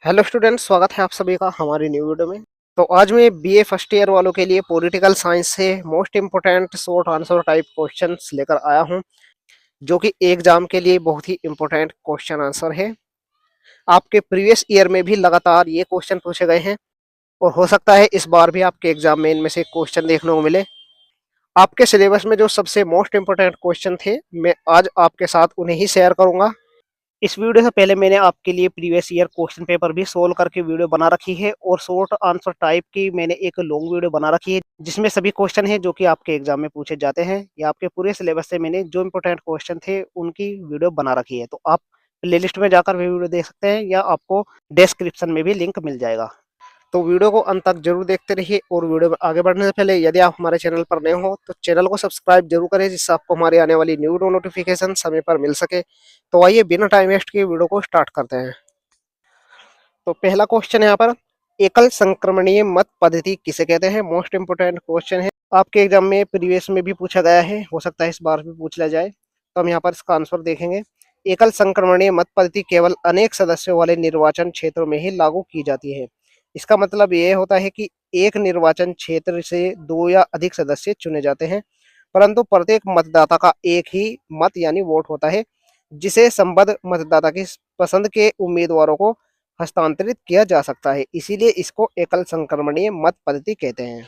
Hello students, स्वागत है आप सभी का हमारी न्यू वीडियो में। तो आज मैं बीए फर्स्ट ईयर वालों के लिए पॉलिटिकल साइंस से most important short answer type questions लेकर आया हूं, जो कि एग्जाम के लिए बहुत ही इम्पोर्टेंट क्वेश्चन आंसर है। आपके प्रीवियस ईयर में भी लगातार ये क्वेश्चन पूछे गए हैं और हो सकता है इस बार भी आपके एग्जाम में इनमें से क्वेश्चन देखने को मिले। आपके सिलेबस में जो सबसे मोस्ट इम्पोर्टेंट क्वेश्चन थे, मैं आज आपके साथ उन्हें ही शेयर करूंगा। इस वीडियो से पहले मैंने आपके लिए प्रीवियस ईयर क्वेश्चन पेपर भी सोल्व करके वीडियो बना रखी है और शॉर्ट आंसर टाइप की मैंने एक लॉन्ग वीडियो बना रखी है, जिसमें सभी क्वेश्चन है जो कि आपके एग्जाम में पूछे जाते हैं, या आपके पूरे सिलेबस से मैंने जो इंपोर्टेंट क्वेश्चन थे उनकी वीडियो बना रखी है। तो आप प्ले लिस्ट में जाकर भी वीडियो देख सकते हैं या आपको डिस्क्रिप्शन में भी लिंक मिल जाएगा। तो वीडियो को अंत तक जरूर देखते रहिए और वीडियो में आगे बढ़ने से पहले यदि आप हमारे चैनल पर नए हो तो चैनल को सब्सक्राइब जरूर करें, जिससे आपको हमारी आने वाली न्यू नोटिफिकेशन समय पर मिल सके। तो आइए बिना टाइम वेस्ट किए वीडियो को स्टार्ट करते हैं। तो पहला क्वेश्चन यहाँ पर, एकल संक्रमणीय मत पद्धति किसे कहते हैं? मोस्ट इंपोर्टेंट क्वेश्चन है, आपके एग्जाम में प्रीवियस में भी पूछा गया है, हो सकता है इस बार भी पूछ लिया जाए। तो हम यहाँ पर इसका आंसर देखेंगे। एकल संक्रमणीय मत पद्धति केवल अनेक सदस्यों वाले निर्वाचन क्षेत्रों में ही लागू की जाती है। इसका मतलब ये होता है कि एक निर्वाचन क्षेत्र से दो या अधिक सदस्य चुने जाते हैं, परंतु प्रत्येक मतदाता का एक ही मत यानी वोट होता है, जिसे संबद्ध मतदाता की पसंद के उम्मीदवारों को हस्तांतरित किया जा सकता है। इसीलिए इसको एकल संक्रमणीय मत पद्धति कहते हैं।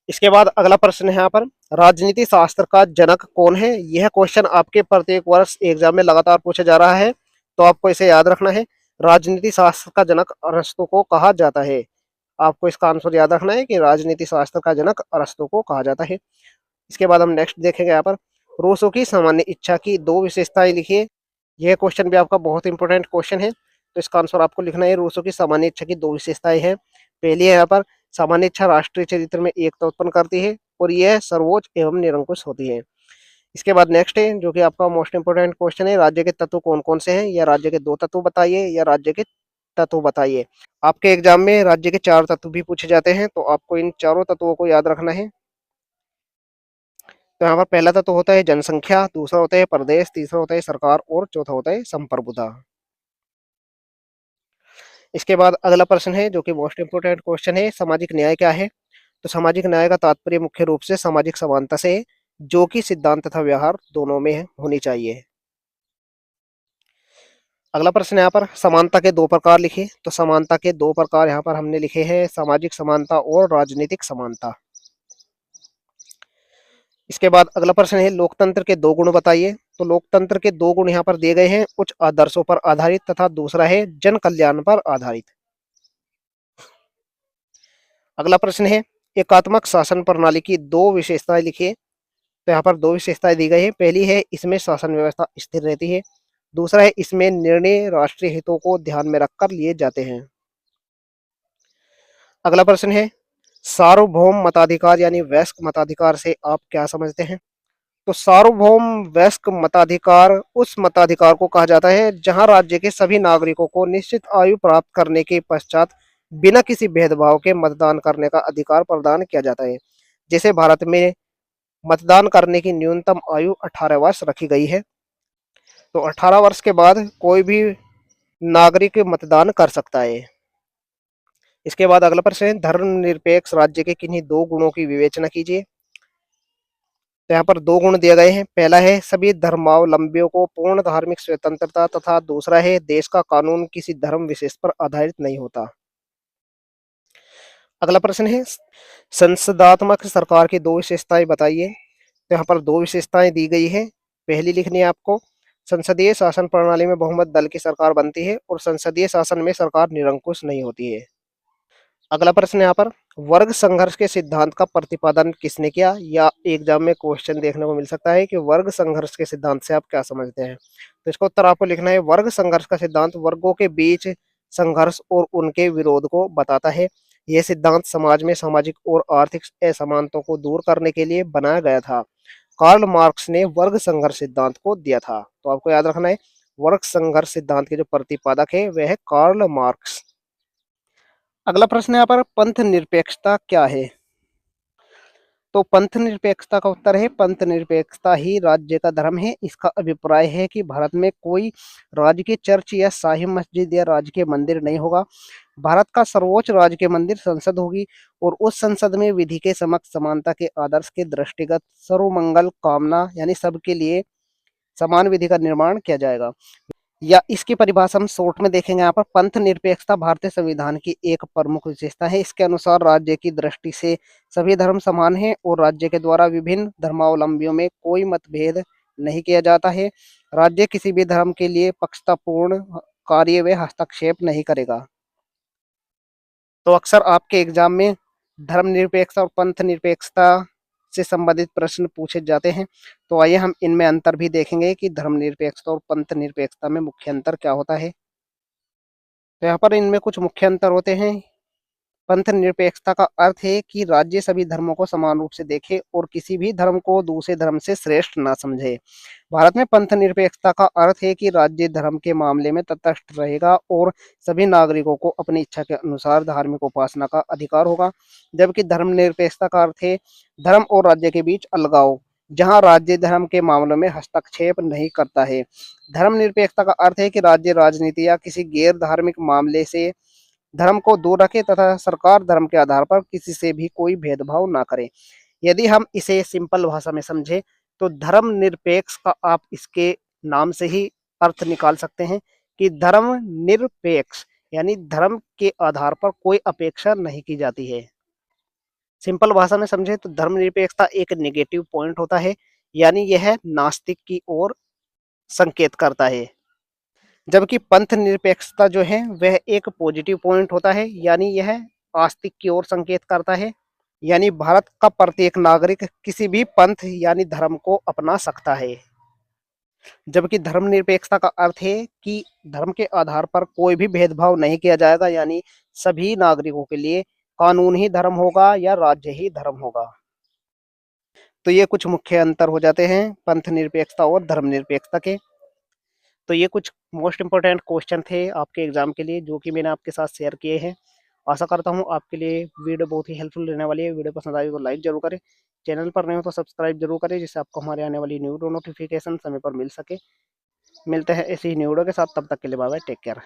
इसके बाद अगला प्रश्न है यहाँ पर, राजनीति शास्त्र का जनक कौन है? यह क्वेश्चन आपके प्रत्येक वर्ष एग्जाम में लगातार पूछा जा रहा है, तो आपको इसे याद रखना है। राजनीति शास्त्र का जनक अरस्तु को कहा जाता है। आपको इसका आंसर याद रखना है कि राजनीति शास्त्र का जनक अरस्तु को कहा जाता है। इसके बाद हम नेक्स्ट देखेंगे यहाँ पर, रूसो की सामान्य इच्छा की दो विशेषताएं लिखिए। यह क्वेश्चन भी आपका बहुत इंपॉर्टेंट क्वेश्चन है, तो इसका आंसर आपको लिखना है। रूसो की सामान्य इच्छा की दो विशेषताएं हैं। पहली है यहाँ पर, सामान्य इच्छा राष्ट्रीय चरित्र में एकता उत्पन्न करती है और यह सर्वोच्च एवं निरंकुश होती है। इसके बाद नेक्स्ट है, जो कि आपका मोस्ट इंपोर्टेंट क्वेश्चन है, राज्य के तत्व कौन कौन से हैं? या राज्य के दो तत्व बताइए या राज्य के तत्व बताइए। आपके एग्जाम में राज्य के चार तत्व भी पूछे जाते हैं, तो आपको इन चारों तत्वों को याद रखना है। तो यहाँ पर पहला तत्व होता है जनसंख्या, दूसरा होता है प्रदेश, तीसरा होता है सरकार और चौथा होता है संप्रभुता। इसके बाद अगला प्रश्न है, जो कि मोस्ट इंपोर्टेंट क्वेश्चन है, सामाजिक न्याय क्या है? तो सामाजिक न्याय का तात्पर्य मुख्य रूप से सामाजिक समानता से है, जो कि सिद्धांत तथा व्यवहार दोनों में होनी चाहिए। अगला प्रश्न यहाँ पर, समानता के दो प्रकार लिखे। तो समानता के दो प्रकार यहाँ पर हमने लिखे हैं, सामाजिक समानता और राजनीतिक समानता। इसके बाद अगला प्रश्न है, लोकतंत्र के दो गुण बताइए। तो लोकतंत्र के दो गुण यहाँ पर दिए गए हैं, उच्च आदर्शों पर आधारित तथा दूसरा है जन कल्याण पर आधारित। अगला प्रश्न है, एकात्मक शासन प्रणाली की दो विशेषताएं लिखिए। तो यहाँ पर दो विशेषताएं दी गई है। पहली है, इसमें शासन व्यवस्था स्थिर रहती है। दूसरा है, इसमें निर्णय राष्ट्रीय हितों को ध्यान में रखकर लिए जाते हैं। अगला प्रश्न है, सार्वभौम मताधिकार यानी वयस्क मताधिकार से आप क्या समझते हैं? तो सार्वभौम वयस्क मताधिकार उस मताधिकार को कहा जाता है जहां राज्य के सभी नागरिकों को निश्चित आयु प्राप्त करने के पश्चात बिना किसी भेदभाव के मतदान करने का अधिकार प्रदान किया जाता है। जैसे भारत में मतदान करने की न्यूनतम आयु 18 वर्ष रखी गई है, तो 18 वर्ष के बाद कोई भी नागरिक मतदान कर सकता है। इसके बाद अगला प्रश्न है, धर्मनिरपेक्ष राज्य के किन्हीं दो गुणों की विवेचना कीजिए। तो यहाँ पर दो गुण दिए गए हैं। पहला है, सभी धर्मावलंबियों को पूर्ण धार्मिक स्वतंत्रता तथा दूसरा है, देश का कानून किसी धर्म विशेष पर आधारित नहीं होता। अगला प्रश्न है, संसदात्मक सरकार की दो विशेषताएं बताइए। तो यहाँ पर दो विशेषताएं दी गई है। पहली लिखनी है आपको, संसदीय शासन प्रणाली में बहुमत दल की सरकार बनती है और संसदीय शासन में सरकार निरंकुश नहीं होती है। अगला प्रश्न यहाँ पर, वर्ग संघर्ष के सिद्धांत का प्रतिपादन किसने किया? या एग्जाम में क्वेश्चन देखने को मिल सकता है कि वर्ग संघर्ष के सिद्धांत से आप क्या समझते हैं। तो इसका उत्तर आपको लिखना है, वर्ग संघर्ष का सिद्धांत वर्गों के बीच संघर्ष और उनके विरोध को बताता है। यह सिद्धांत समाज में सामाजिक और आर्थिक असमानताओं को दूर करने के लिए बनाया गया था। कार्ल मार्क्स ने वर्ग संघर्ष सिद्धांत को दिया था। तो आपको याद रखना है, वर्ग संघर्ष सिद्धांत के जो प्रतिपादक है वह है कार्ल मार्क्स। अगला प्रश्न यहाँ पर, पंथ निरपेक्षता क्या है? तो पंथ निरपेक्षता का उत्तर है पंथ निरपेक्षता ही राज्य का धर्म है। इसका अभिप्राय है कि भारत में कोई राज्य के चर्च या शाही मस्जिद या राज्य के मंदिर नहीं होगा। भारत का सर्वोच्च राजकीय मंदिर संसद होगी और उस संसद में विधि के समक्ष समानता के आदर्श के दृष्टिगत सर्वमंगल कामना यानी सबके लिए समान विधि का निर्माण किया जाएगा। या इसकी परिभाषा हम शॉर्ट में देखेंगे। यहाँ पर पंथ निरपेक्षता भारतीय संविधान की एक प्रमुख विशेषता है। इसके अनुसार राज्य की दृष्टि से सभी धर्म समान हैं और राज्य के द्वारा विभिन्न धर्मावलंबियों में कोई मतभेद नहीं किया जाता है। राज्य किसी भी धर्म के लिए पक्षतापूर्ण कार्य व हस्तक्षेप नहीं करेगा। तो अक्सर आपके एग्जाम में धर्मनिरपेक्षता और पंथ निरपेक्षता से संबंधित प्रश्न पूछे जाते हैं। तो आइए हम इनमें अंतर भी देखेंगे कि धर्मनिरपेक्षता और पंथ निरपेक्षता में मुख्य अंतर क्या होता है। तो यहाँ पर इनमें कुछ मुख्य अंतर होते हैं। पंथ निरपेक्षता का अर्थ है कि राज्य सभी धर्मों को समान रूप से देखे और किसी भी धर्म को दूसरे धर्म से श्रेष्ठ ना समझे। भारत में पंथ निरपेक्षता का अर्थ है कि राज्य धर्म के मामले में तटस्थ रहेगा और सभी नागरिकों को अपनी इच्छा के अनुसार धार्मिक उपासना का अधिकार होगा। जबकि धर्मनिरपेक्षता का अर्थ है धर्म और राज्य के बीच अलगाव, जहां राज्य धर्म के मामलों में हस्तक्षेप नहीं करता है। धर्मनिरपेक्षता का अर्थ है कि राज्य राजनीति या किसी गैर धार्मिक मामले से धर्म को दूर रखे तथा सरकार धर्म के आधार पर किसी से भी कोई भेदभाव ना करे। यदि हम इसे सिंपल भाषा में समझे तो धर्म निरपेक्ष का आप इसके नाम से ही अर्थ निकाल सकते हैं कि धर्म निरपेक्ष यानी धर्म के आधार पर कोई अपेक्षा नहीं की जाती है। सिंपल भाषा में समझे तो धर्मनिरपेक्षता एक नेगेटिव पॉइंट होता है, यानी यह नास्तिक की ओर संकेत करता है। जबकि पंथ निरपेक्षता जो है वह एक पॉजिटिव पॉइंट होता है, यानी यह आस्तिक की ओर संकेत करता है। यानी भारत का प्रत्येक नागरिक किसी भी पंथ यानी धर्म को अपना सकता है। जबकि धर्मनिरपेक्षता का अर्थ है कि धर्म के आधार पर कोई भी भेदभाव नहीं किया जाएगा, यानी सभी नागरिकों के लिए कानून ही धर्म होगा या राज्य ही धर्म होगा। तो ये कुछ मुख्य अंतर हो जाते हैं पंथ निरपेक्षता और धर्मनिरपेक्षता के। तो ये कुछ मोस्ट इंपोर्टेंट क्वेश्चन थे आपके एग्जाम के लिए जो कि मैंने आपके साथ शेयर किए हैं। आशा करता हूँ आपके लिए वीडियो बहुत ही हेल्पफुल रहने वाली है। वीडियो पसंद आई तो लाइक जरूर करें, चैनल पर नए हो तो सब्सक्राइब जरूर करें जिससे आपको हमारे आने वाली न्यू नोटिफिकेशन समय पर मिल सके। मिलते हैं ऐसी ही न्यू वीडियो के साथ, तब तक के लिए बाय बाय, टेक केयर।